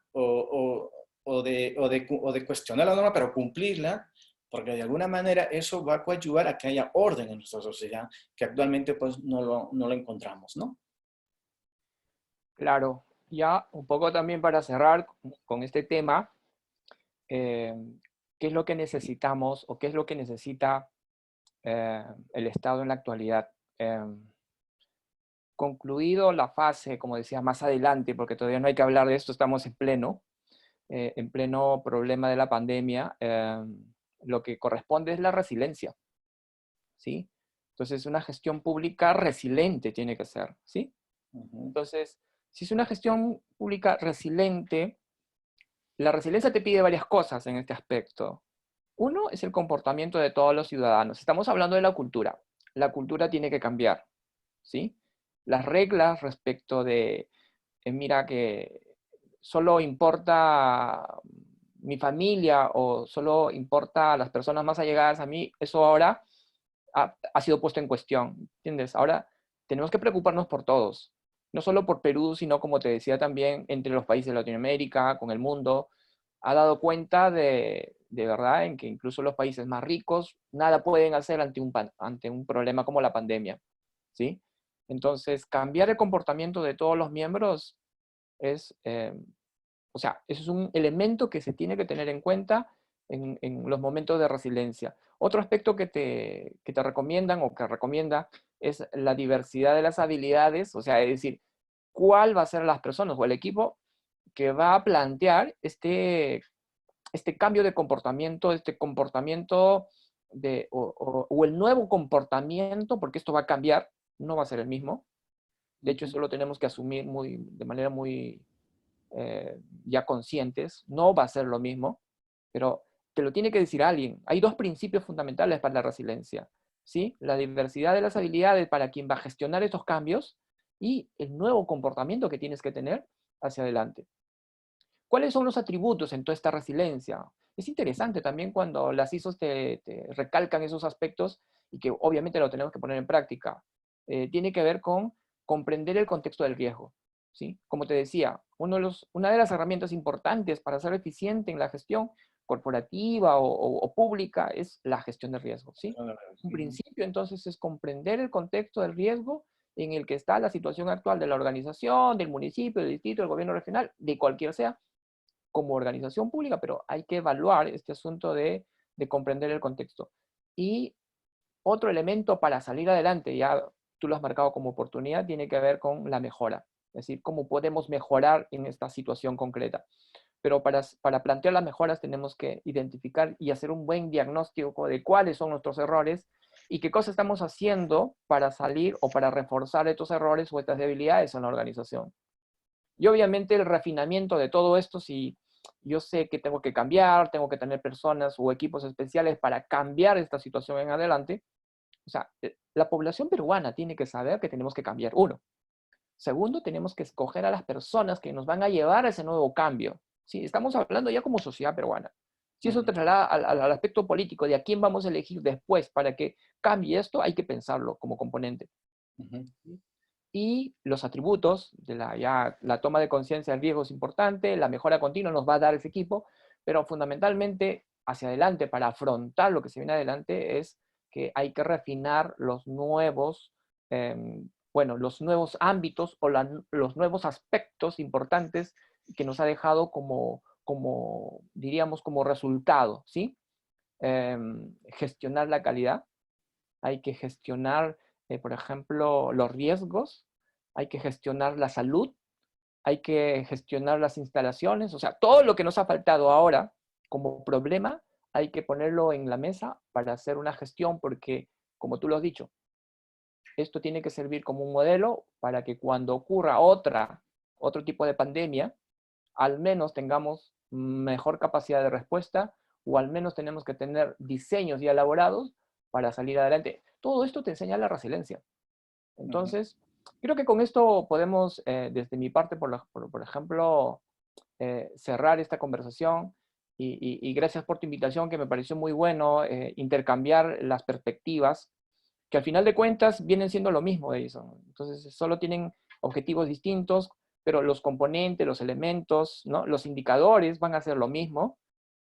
o de cuestionar la norma, pero cumplirla, porque de alguna manera eso va a coadyuvar a que haya orden en nuestra sociedad, que actualmente pues no lo encontramos, ¿no? Claro, ya un poco también para cerrar con este tema, eh, ¿qué es lo que necesitamos o qué es lo que necesita el Estado en la actualidad? Concluido la fase, como decía, más adelante, porque todavía no hay que hablar de esto, estamos en pleno problema de la pandemia, lo que corresponde es la resiliencia. ¿sí? Entonces, una gestión pública resiliente tiene que ser, ¿sí? Ujú. Entonces, si es una gestión pública resiliente, la resiliencia te pide varias cosas en este aspecto. Uno es el comportamiento de todos los ciudadanos. Estamos hablando de la cultura. La cultura tiene que cambiar, ¿sí? Las reglas respecto de, mira que solo importa mi familia o solo importa a las personas más allegadas a mí, eso ahora ha sido puesto en cuestión, ¿entiendes? Ahora tenemos que preocuparnos por todos, no solo por Perú, sino como te decía también entre los países de Latinoamérica, con el mundo. Ha dado cuenta de verdad en que incluso los países más ricos nada pueden hacer ante un problema como la pandemia, ¿sí? Entonces, cambiar el comportamiento de todos los miembros es, o sea, eso es un elemento que se tiene que tener en cuenta en los momentos de resiliencia. Otro aspecto que te recomiendan o que recomienda es la diversidad de las habilidades, o sea, es decir, cuál va a ser las personas o el equipo que va a plantear este cambio de comportamiento, este comportamiento o el nuevo comportamiento, porque esto va a cambiar, no va a ser el mismo. De hecho, eso lo tenemos que asumir de manera muy ya conscientes, no va a ser lo mismo, pero te lo tiene que decir alguien. Hay dos principios fundamentales para la resiliencia, ¿sí? La diversidad de las habilidades para quien va a gestionar estos cambios y el nuevo comportamiento que tienes que tener hacia adelante. ¿Cuáles son los atributos en toda esta resiliencia? Es interesante también cuando las ISOs te recalcan esos aspectos y que obviamente lo tenemos que poner en práctica. Tiene que ver con comprender el contexto del riesgo, ¿sí? Como te decía, una de las herramientas importantes para ser eficiente en la gestión corporativa o pública es la gestión de riesgo, ¿sí? Un Ujú. principio entonces es comprender el contexto del riesgo en el que está la situación actual de la organización, del municipio, del distrito, del gobierno regional, de cualquier sea, como organización pública, pero hay que evaluar este asunto de comprender el contexto. Y otro elemento para salir adelante, ya tú lo has marcado como oportunidad, tiene que ver con la mejora, es decir, cómo podemos mejorar en esta situación concreta. Pero para plantear las mejoras tenemos que identificar y hacer un buen diagnóstico de cuáles son nuestros errores y qué cosas estamos haciendo para salir o para reforzar estos errores o estas debilidades en la organización. Y obviamente el refinamiento de todo esto, si yo sé que tengo que cambiar, tengo que tener personas o equipos especiales para cambiar esta situación en adelante, o sea, la población peruana tiene que saber que tenemos que cambiar. Uno. Segundo, tenemos que escoger a las personas que nos van a llevar a ese nuevo cambio. ¿Sí? Estamos hablando ya como sociedad peruana. Si eso Ujú. traslada al aspecto político de a quién vamos a elegir después para que cambie esto, hay que pensarlo como componente. Ujú. Y los atributos de la toma de conciencia del riesgo es importante, la mejora continua nos va a dar ese equipo, pero fundamentalmente hacia adelante, para afrontar lo que se viene adelante, es que hay que refinar los nuevos ámbitos o los nuevos aspectos importantes que nos ha dejado diríamos, como resultado, ¿sí? Gestionar la calidad, hay que gestionar, por ejemplo, los riesgos, hay que gestionar la salud, hay que gestionar las instalaciones, o sea, todo lo que nos ha faltado ahora como problema, hay que ponerlo en la mesa para hacer una gestión, porque, como tú lo has dicho, esto tiene que servir como un modelo para que cuando ocurra otro tipo de pandemia, al menos tengamos mejor capacidad de respuesta o al menos tenemos que tener diseños ya elaborados para salir adelante. Todo esto te enseña la resiliencia. Ujú. Entonces, creo que con esto podemos, desde mi parte, por ejemplo, cerrar esta conversación y gracias por tu invitación, que me pareció muy bueno intercambiar las perspectivas, que al final de cuentas vienen siendo lo mismo, Edison. Entonces, solo tienen objetivos distintos, pero los componentes, los elementos, ¿no? Los indicadores van a ser lo mismo,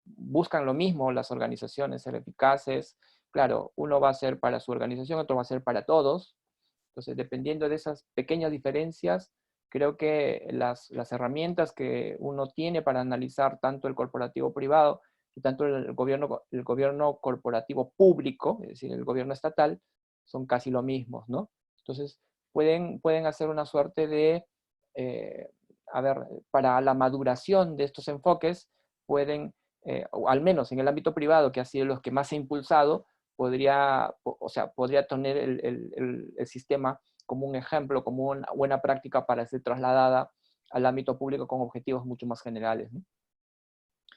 buscan lo mismo las organizaciones, ser eficaces. Claro, uno va a ser para su organización, otro va a ser para todos. Entonces, dependiendo de esas pequeñas diferencias, creo que las herramientas que uno tiene para analizar tanto el corporativo privado y tanto el gobierno corporativo público, es decir, el gobierno estatal, son casi lo mismo, ¿no? Entonces, pueden hacer una suerte de, eh, a ver, para la maduración de estos enfoques, pueden, o al menos en el ámbito privado, que ha sido los que más se ha impulsado, o sea, podría tener el sistema como un ejemplo, como una buena práctica para ser trasladada al ámbito público con objetivos mucho más generales, ¿no?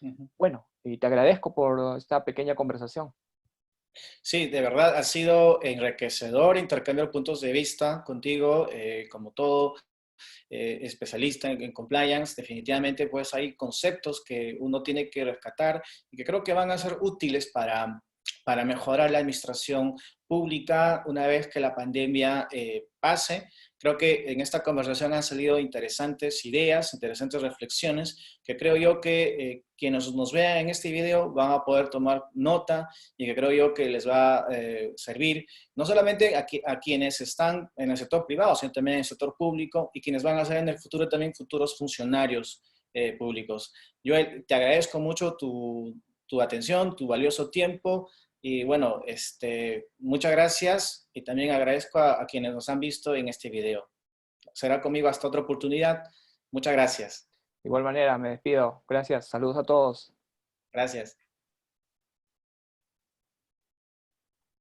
Ujú. Bueno, y te agradezco por esta pequeña conversación. Sí, de verdad ha sido enriquecedor intercambiar puntos de vista contigo, como todo especialista en compliance. Definitivamente pues hay conceptos que uno tiene que rescatar y que creo que van a ser útiles para mejorar la administración pública una vez que la pandemia pase. Creo que en esta conversación han salido interesantes ideas, interesantes reflexiones, que creo yo que quienes nos vean en este video van a poder tomar nota y que creo yo que les va a servir no solamente a quienes están en el sector privado, sino también en el sector público y quienes van a ser en el futuro también futuros funcionarios públicos. Yo te agradezco mucho tu atención, tu valioso tiempo y bueno, muchas gracias y también agradezco a quienes nos han visto en este video. Será conmigo hasta otra oportunidad. Muchas gracias. De igual manera, me despido. Gracias. Saludos a todos. Gracias.